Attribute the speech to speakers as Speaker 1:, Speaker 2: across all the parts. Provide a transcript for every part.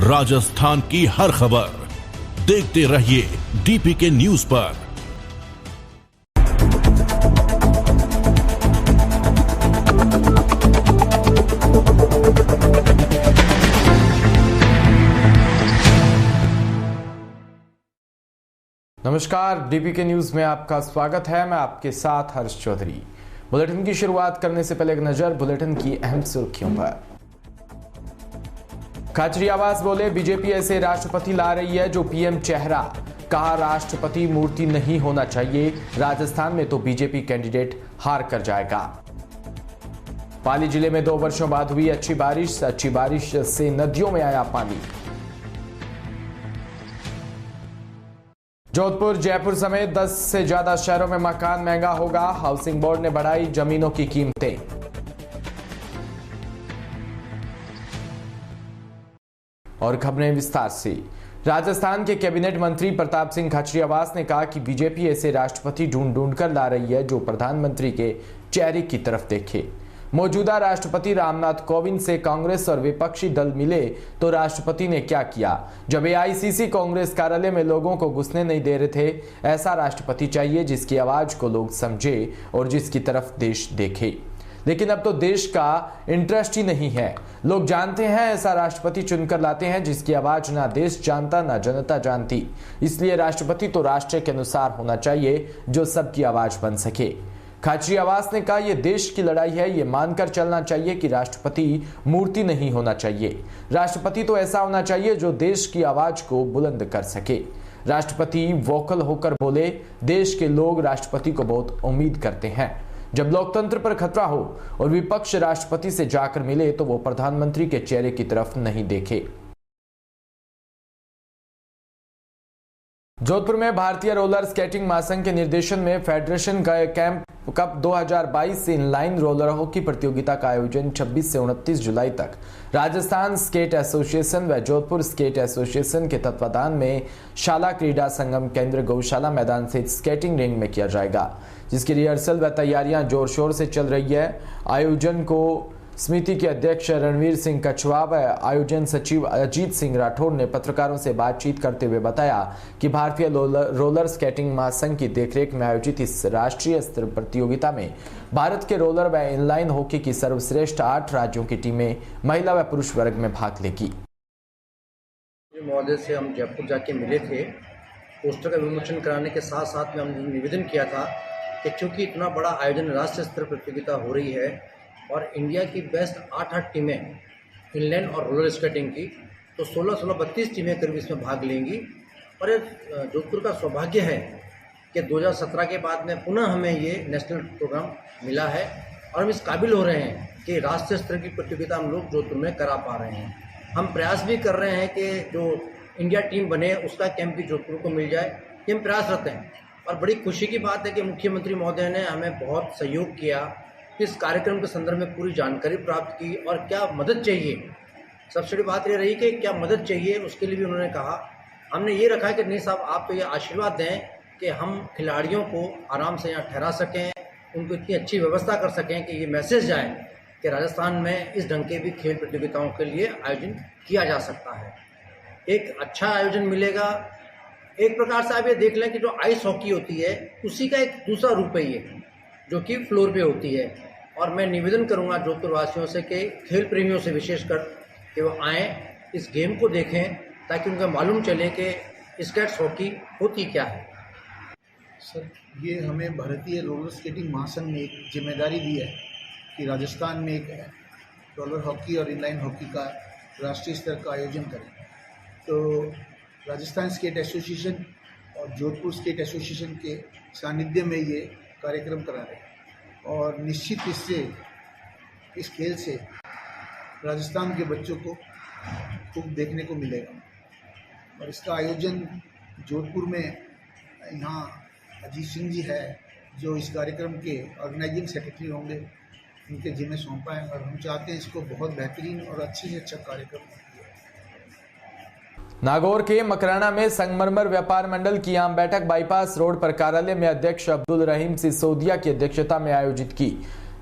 Speaker 1: राजस्थान की हर खबर देखते रहिए डीपीके न्यूज पर।
Speaker 2: नमस्कार, डीपीके न्यूज में आपका स्वागत है। मैं आपके साथ हर्ष चौधरी। बुलेटिन की शुरुआत करने से पहले एक नजर बुलेटिन की अहम सुर्खियों पर। खाचरियावास बोले, बीजेपी ऐसे राष्ट्रपति ला रही है जो पीएम चेहरा। कहा, राष्ट्रपति मूर्ति नहीं होना चाहिए, राजस्थान में तो बीजेपी कैंडिडेट हार कर जाएगा। पाली जिले में 2 वर्षों बाद हुई अच्छी बारिश से नदियों में आया पानी। जोधपुर, जयपुर समेत 10 से ज्यादा शहरों में मकान महंगा होगा। हाउसिंग बोर्ड ने बढ़ाई जमीनों की कीमतें। और खबरें विस्तार से। राजस्थान के कैबिनेट मंत्री प्रताप सिंह खाचरियावास ने कहा कि बीजेपी ऐसे राष्ट्रपति ढूंढ कर ला रही है जो प्रधानमंत्री के चेहरे की तरफ देखे। मौजूदा राष्ट्रपति रामनाथ कोविंद से कांग्रेस और विपक्षी दल मिले तो राष्ट्रपति ने क्या किया? जब एआईसीसी कांग्रेस कार्यालय में लोगों को घुसने नहीं दे रहे थे। ऐसा राष्ट्रपति चाहिए जिसकी आवाज को लोग समझे और जिसकी तरफ देश देखे। लेकिन अब तो देश का इंटरेस्ट ही नहीं है। लोग जानते हैं ऐसा राष्ट्रपति चुनकर लाते हैं जिसकी आवाज ना देश जानता ना जनता जानती। इसलिए राष्ट्रपति तो राष्ट्र के अनुसार होना चाहिए जो सबकी आवाज बन सके। खाचरियावास ने कहा, यह देश की लड़ाई है, ये मानकर चलना चाहिए कि राष्ट्रपति मूर्ति नहीं होना चाहिए। राष्ट्रपति तो ऐसा होना चाहिए जो देश की आवाज को बुलंद कर सके। राष्ट्रपति वोकल होकर बोले। देश के लोग राष्ट्रपति को बहुत उम्मीद करते हैं। जब लोकतंत्र पर खतरा हो और विपक्ष राष्ट्रपति से जाकर मिले तो वो प्रधानमंत्री के चेहरे की तरफ नहीं देखे। जोधपुर में भारतीय रोलर स्केटिंग महासंघ के निर्देशन में फेडरेशन कैंप कप 2022 से इनलाइन रोलर हॉकी प्रतियोगिता का आयोजन 26 से 29 जुलाई तक राजस्थान स्केट एसोसिएशन व जोधपुर स्केट एसोसिएशन के तत्वाधान में शाला क्रीडा संगम केंद्र गौशाला मैदान स्थित स्केटिंग रिंग में किया जाएगा, जिसकी रिहर्सल व तैयारियां जोर शोर से चल रही है। आयोजन को समिति के अध्यक्ष रणवीर सिंह कछवा व आयोजन सचिव अजीत सिंह राठौर ने पत्रकारों से बातचीत करते हुए बताया कि भारतीय रोलर स्केटिंग महासंघ की देखरेख में आयोजित इस राष्ट्रीय स्तर प्रतियोगिता में भारत के रोलर व इनलाइन हॉकी की सर्वश्रेष्ठ 8 राज्यों की टीमें महिला व पुरुष वर्ग में भाग लेगी।
Speaker 3: महोदय से हम जयपुर जाके मिले थे। पोस्टर का विमोचन कराने के साथ साथ में हमने निवेदन किया था कि चूंकि इतना बड़ा आयोजन राष्ट्रीय स्तर प्रतियोगिता हो रही है और इंडिया की बेस्ट 8 टीमें इनलाइन और रोलर स्केटिंग की, तो 16 32 टीमें करीब इसमें भाग लेंगी। और जोधपुर का सौभाग्य है कि 2017 के बाद में पुनः हमें ये नेशनल प्रोग्राम मिला है और हम इस काबिल हो रहे हैं कि राष्ट्रीय स्तर की प्रतियोगिता हम लोग जोधपुर में करा पा रहे हैं। हम प्रयास भी कर रहे हैं कि जो इंडिया टीम बने उसका कैंप भी जोधपुर को मिल जाए, ये हम प्रयासरत हैं। और बड़ी खुशी की बात है कि मुख्यमंत्री महोदय ने हमें बहुत सहयोग किया, इस कार्यक्रम के संदर्भ में पूरी जानकारी प्राप्त की और क्या मदद चाहिए। सबसे बड़ी बात ये रही कि क्या मदद चाहिए उसके लिए भी उन्होंने कहा। हमने ये रखा कि नहीं साहब, आप तो ये आशीर्वाद दें कि हम खिलाड़ियों को आराम से यहाँ ठहरा सकें, उनको इतनी अच्छी व्यवस्था कर सकें कि ये मैसेज जाए कि राजस्थान में इस ढंग के भी खेल प्रतियोगिताओं के लिए आयोजन किया जा सकता है। एक अच्छा आयोजन मिलेगा। एक प्रकार से आप ये देख लें कि जो आइस हॉकी होती है उसी का एक दूसरा रूप है ये, जो कि फ्लोर पे होती है। और मैं निवेदन करूंगा जोधपुर वासियों से कि खेल प्रेमियों से विशेषकर कि वो आएँ, इस गेम को देखें ताकि उनको मालूम चले कि स्केट्स हॉकी होती क्या है।
Speaker 4: सर, ये हमें भारतीय रोलर स्केटिंग महासंघ ने एक जिम्मेदारी दी है कि राजस्थान में एक रोलर हॉकी और इनलाइन हॉकी का राष्ट्रीय स्तर का आयोजन करें। तो राजस्थान स्केट एसोसिएशन और जोधपुर स्केट एसोसिएशन के सानिध्य में ये कार्यक्रम करा रहे हैं और निश्चित इससे इस खेल से राजस्थान के बच्चों को खूब देखने को मिलेगा। और इसका आयोजन जोधपुर में यहाँ अजीत सिंह जी है जो इस कार्यक्रम के ऑर्गेनाइजिंग सेक्रेटरी होंगे, उनके जिम्मे सौंपा है और हम चाहते हैं इसको बहुत बेहतरीन और अच्छे से अच्छा कार्यक्रम हो।
Speaker 2: नागौर के मकराना में संगमरमर व्यापार मंडल की आम बैठक बाईपास रोड पर कार्यालय में अध्यक्ष अब्दुल रहीम सिसोदिया की अध्यक्षता में आयोजित की,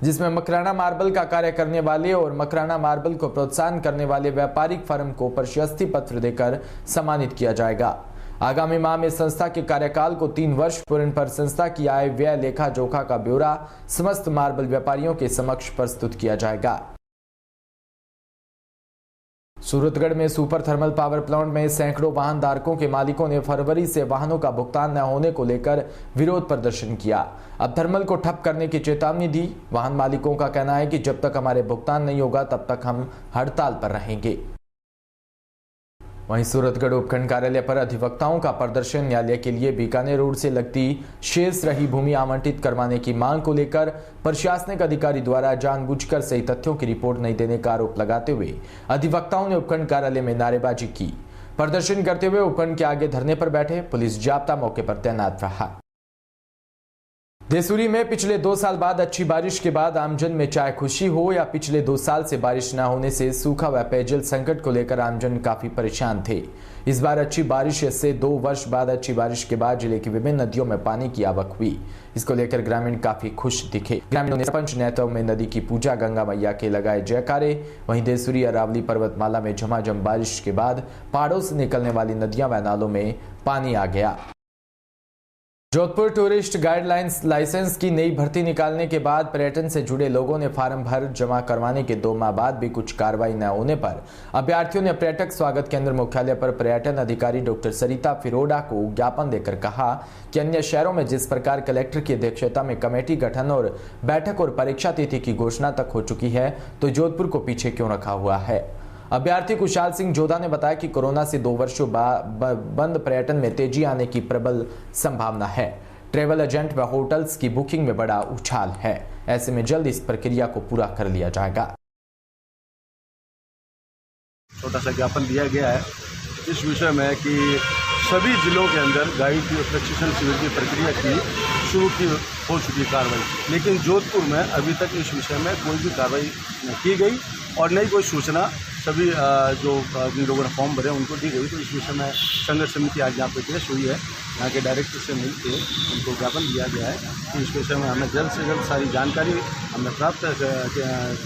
Speaker 2: जिसमें मकराना मार्बल का कार्य करने वाले और मकराना मार्बल को प्रोत्साहन करने वाले व्यापारिक फर्म को प्रशस्ति पत्र देकर सम्मानित किया जाएगा। आगामी माह में संस्था के कार्यकाल को 3 वर्ष पूर्ण पर संस्था की आय व्यय लेखा जोखा का ब्यौरा समस्त मार्बल व्यापारियों के समक्ष प्रस्तुत किया जाएगा। सूरतगढ़ में सुपर थर्मल पावर प्लांट में सैकड़ों वाहन धारकों के मालिकों ने फरवरी से वाहनों का भुगतान न होने को लेकर विरोध प्रदर्शन किया। अब थर्मल को ठप करने की चेतावनी दी। वाहन मालिकों का कहना है कि जब तक हमारे भुगतान नहीं होगा तब तक हम हड़ताल पर रहेंगे। वहीं सूरतगढ़ उपखंड कार्यालय पर अधिवक्ताओं का प्रदर्शन न्यायालय के लिए बीकानेर रोड से लगती शेष रही भूमि आवंटित करवाने की मांग को लेकर प्रशासनिक अधिकारी द्वारा जानबूझकर सही तथ्यों की रिपोर्ट नहीं देने का आरोप लगाते हुए अधिवक्ताओं ने उपखंड कार्यालय में नारेबाजी की। प्रदर्शन करते हुए उपखंड के आगे धरने पर बैठे पुलिस जाब्ता मौके पर तैनात रहा। देसूरी में पिछले 2 साल बाद अच्छी बारिश के बाद आमजन में चाहे खुशी हो या पिछले 2 साल से बारिश न होने से सूखा व पेयजल संकट को लेकर आमजन काफी परेशान थे। इस बार अच्छी बारिश से 2 वर्ष बाद अच्छी बारिश के बाद जिले की विभिन्न नदियों में पानी की आवक हुई। इसको लेकर ग्रामीण काफी खुश दिखे। ग्रामीणों ने सरपंच नेतृत्व में नदी की पूजा, गंगा मैया के लगाए जयकारे। वहीं देसूरी अरावली पर्वतमाला में झमाझम बारिश के बाद पहाड़ों से निकलने वाली नदियां व नालों में पानी आ गया। जोधपुर टूरिस्ट गाइडलाइंस लाइसेंस की नई भर्ती निकालने के बाद पर्यटन से जुड़े लोगों ने फार्म भर जमा करवाने के 2 माह बाद भी कुछ कार्रवाई न होने पर अभ्यर्थियों ने पर्यटक स्वागत केंद्र मुख्यालय पर पर्यटन अधिकारी डॉक्टर सरिता फिरोडा को ज्ञापन देकर कहा कि अन्य शहरों में जिस प्रकार कलेक्टर की अध्यक्षता में कमेटी गठन और बैठक और परीक्षा तिथि की घोषणा तक हो चुकी है तो जोधपुर को पीछे क्यों रखा हुआ है। अभ्यर्थी कुशाल सिंह जोधा ने बताया कि कोरोना से 2 वर्षों बंद पर्यटन में तेजी आने की प्रबल संभावना है। ट्रैवल एजेंट व होटल्स की बुकिंग में बड़ा उछाल है। ऐसे में जल्द इस प्रक्रिया को पूरा कर लिया जाएगा।
Speaker 5: छोटा सा ज्ञापन दिया गया है इस विषय में कि सभी जिलों के अंदर गाइड की प्रशिक्षण शिविर की प्रक्रिया की शुरू की हो चुकी कार्रवाई, लेकिन जोधपुर में अभी तक इस विषय में कोई भी कार्रवाई नहीं की गई और नहीं कोई सूचना सभी जो जिन लोगों ने फॉर्म भरे उनको दी गई। तो इस विषय में संघर्ष समिति आज यहाँ पे पेश हुई है। यहाँ के डायरेक्टर से मिलकर उनको ज्ञापन दिया गया है कि इस विषय में हमें जल्द से जल्द सारी जानकारी हमें प्राप्त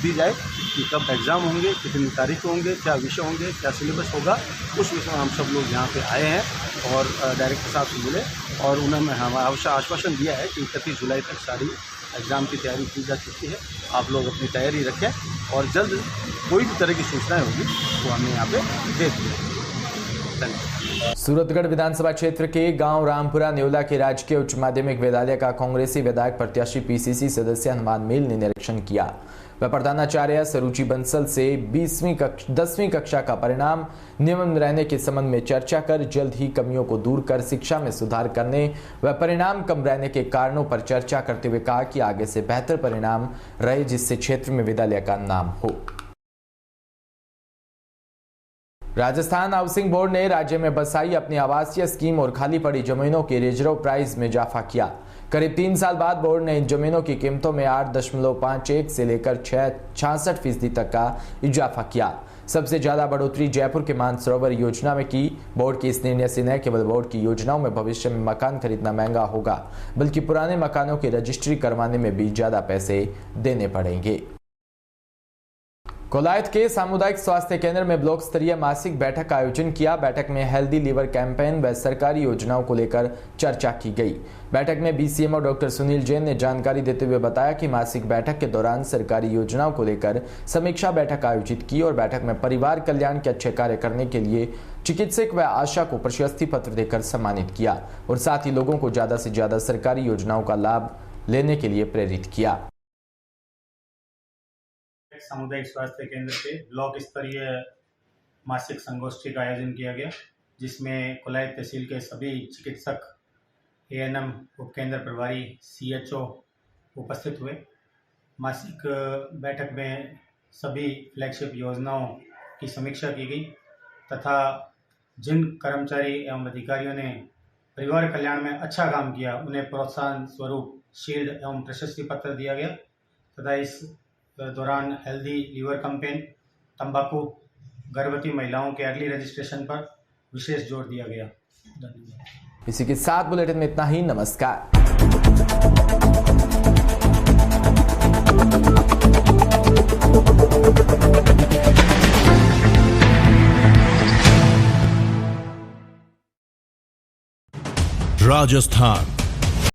Speaker 5: दी जाए कि कब एग्ज़ाम होंगे, कितनी तारीख होंगे, क्या विषय होंगे, क्या सिलेबस होगा। उस विषय में हम सब लोग यहाँ पे आए हैं और डायरेक्टर साहब से मिले और उन्होंने हमें आश्वासन दिया है कि 31 जुलाई तक सारी एग्ज़ाम की तैयारी की जा चुकी है। आप लोग अपनी तैयारी रखें और जल्द कोई भी तरह की सूचनाएं होगी वो हमें यहाँ पे दे दें।
Speaker 2: सूरतगढ़ विधानसभा क्षेत्र के गांव रामपुरा नेवला के राजकीय उच्च माध्यमिक विद्यालय का कांग्रेसी विधायक प्रत्याशी पीसीसी सदस्य हनुमान मील ने निरीक्षण किया। वह प्रधानाचार्य सरुचि बंसल से 10वीं कक्षा का परिणाम नियम रहने के संबंध में चर्चा कर जल्द ही कमियों को दूर कर शिक्षा में सुधार करने व परिणाम कम रहने के कारणों पर चर्चा करते हुए कहा कि आगे से बेहतर परिणाम रहे जिससे क्षेत्र में विद्यालय का नाम हो। राजस्थान हाउसिंग बोर्ड ने राज्य में बसाई अपनी आवासीय स्कीम और खाली पड़ी जमीनों के रिजर्व प्राइस में इजाफा किया। करीब 3 साल बाद बोर्ड ने इन जमीनों की कीमतों में 8.51 से लेकर 66% तक का इजाफा किया। सबसे ज्यादा बढ़ोतरी जयपुर के मानसरोवर योजना में की। बोर्ड के इस निर्णय से न केवल बोर्ड की योजनाओं में भविष्य में मकान खरीदना महंगा होगा बल्कि पुराने मकानों की रजिस्ट्री करवाने में भी ज्यादा पैसे देने पड़ेंगे। कोलायत के सामुदायिक स्वास्थ्य केंद्र में ब्लॉक स्तरीय मासिक बैठक का आयोजन किया। बैठक में हेल्दी लीवर कैंपेन व सरकारी योजनाओं को लेकर चर्चा की गई। बैठक में बीसीएमओ डॉक्टर सुनील जैन ने जानकारी देते हुए बताया कि मासिक बैठक के दौरान सरकारी योजनाओं को लेकर समीक्षा बैठक आयोजित की और बैठक में परिवार कल्याण के अच्छे कार्य करने के लिए चिकित्सक व आशा को प्रशस्ति पत्र देकर सम्मानित किया और साथ ही लोगों को ज्यादा से ज्यादा सरकारी योजनाओं का लाभ लेने के लिए प्रेरित किया।
Speaker 6: सामुदायिक स्वास्थ्य केंद्र पे ब्लॉक स्तरीय मासिक संगोष्ठी का आयोजन किया गया, जिसमें कोलायत तहसील के सभी चिकित्सक, एएनएम, उपकेंद्र प्रभारी, सीएचओ उपस्थित हुए। मासिक बैठक में सभी फ्लैगशिप योजनाओं की समीक्षा की गई तथा जिन कर्मचारी एवं अधिकारियों ने परिवार कल्याण में अच्छा काम किया उन्हें प्रोत्साहन स्वरूप शील्ड एवं प्रशस्ति पत्र दिया गया तथा इस दौरान हेल्दी लीवर कैंपेन, तंबाकू, गर्भवती महिलाओं के अर्ली रजिस्ट्रेशन पर विशेष जोर दिया गया। धन्यवाद।
Speaker 2: इसी के साथ बुलेटिन में इतना ही। नमस्कार।
Speaker 1: राजस्थान